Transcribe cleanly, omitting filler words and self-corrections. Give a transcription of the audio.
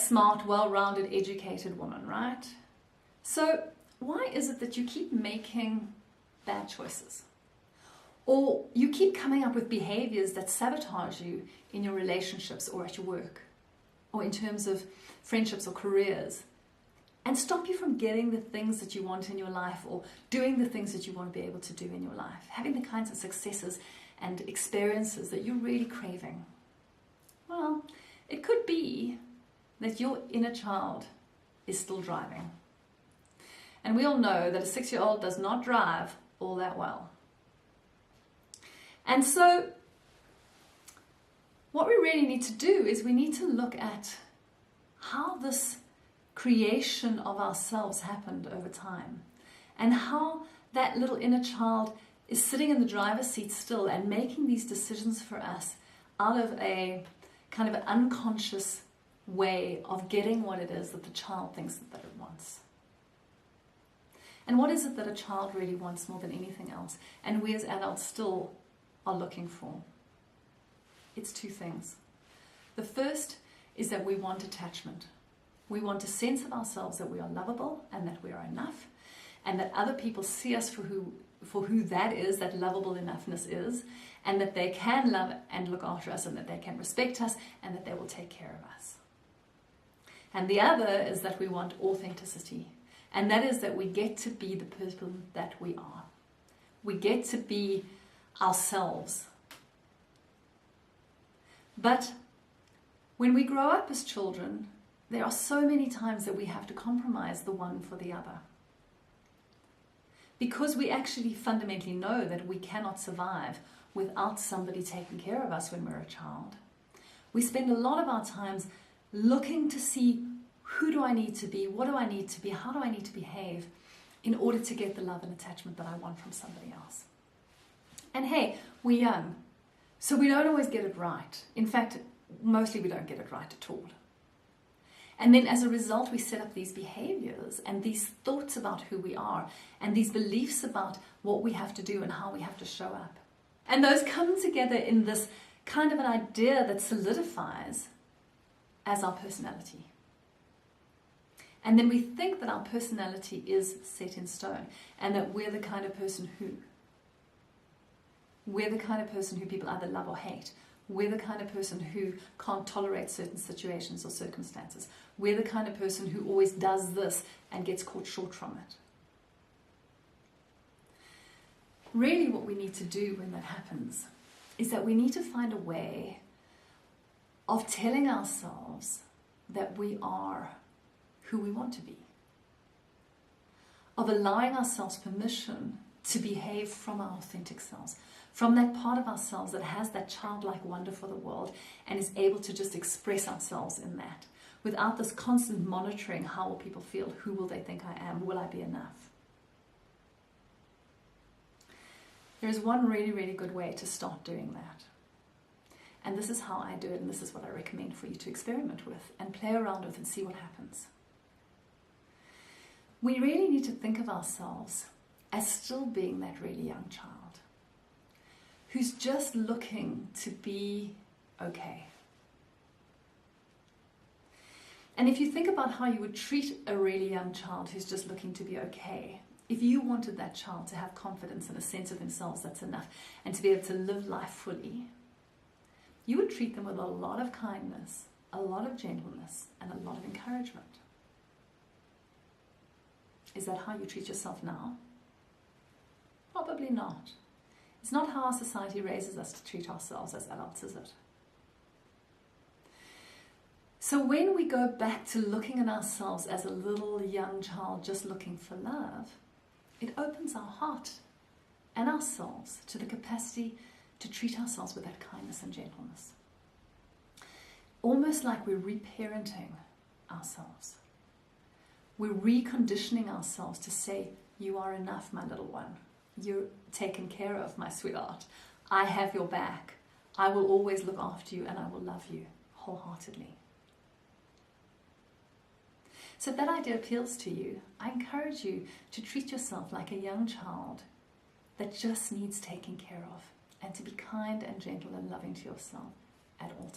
smart, well-rounded, educated woman, right? So why is it that you keep making bad choices? Or you keep coming up with behaviors that sabotage you in your relationships or at your work, or in terms of friendships or careers, and stop you from getting the things that you want in your life, or doing the things that you want to be able to do in your life, having the kinds of successes and experiences that you're really craving? Well, it could be that your inner child is still driving. And we all know that a 6-year-old does not drive all that well. And so what we really need to do is we need to look at how this creation of ourselves happened over time, and how that little inner child is sitting in the driver's seat still and making these decisions for us out of a kind of an unconscious way of getting what it is that the child thinks that it wants. And what is it that a child really wants more than anything else, and we as adults still are looking for? It's two things. The first is that we want attachment. We want a sense of ourselves that we are lovable and that we are enough, and that other people see us for who that is, that lovable enoughness is, and that they can love and look after us, and that they can respect us, and that they will take care of us. And the other is that we want authenticity, and that is that we get to be the person that we are. We get to be ourselves. But when we grow up as children, there are so many times that we have to compromise the one for the other. Because we actually fundamentally know that we cannot survive without somebody taking care of us when we're a child. We spend a lot of our times looking to see, who do I need to be, what do I need to be, how do I need to behave in order to get the love and attachment that I want from somebody else. And hey, we're young, so we don't always get it right. In fact, mostly we don't get it right at all. And then as a result, we set up these behaviors and these thoughts about who we are, and these beliefs about what we have to do and how we have to show up. And those come together in this kind of an idea that solidifies as our personality. And then we think that our personality is set in stone, and that we're the kind of person who people either love or hate. We're the kind of person who can't tolerate certain situations or circumstances. We're the kind of person who always does this and gets caught short from it. Really, what we need to do when that happens is that we need to find a way of telling ourselves that we are who we want to be, of allowing ourselves permission to behave from our authentic selves, from that part of ourselves that has that childlike wonder for the world and is able to just express ourselves in that, without this constant monitoring. How will people feel? Who will they think I am? Will I be enough? There is one really, really good way to start doing that. And this is how I do it, and this is what I recommend for you to experiment with and play around with and see what happens. We really need to think of ourselves as still being that really young child who's just looking to be okay. And if you think about how you would treat a really young child who's just looking to be okay, if you wanted that child to have confidence and a sense of themselves that's enough, and to be able to live life fully, you would treat them with a lot of kindness, a lot of gentleness, and a lot of encouragement. Is that how you treat yourself now? Probably not. It's not how our society raises us to treat ourselves as adults, is it? So when we go back to looking at ourselves as a little young child just looking for love, it opens our heart and ourselves to the capacity to treat ourselves with that kindness and gentleness. Almost like we're reparenting ourselves. We're reconditioning ourselves to say, you are enough, my little one. You're taken care of, my sweetheart. I have your back. I will always look after you, and I will love you wholeheartedly. So if that idea appeals to you, I encourage you to treat yourself like a young child that just needs taking care of, and to be kind and gentle and loving to yourself at all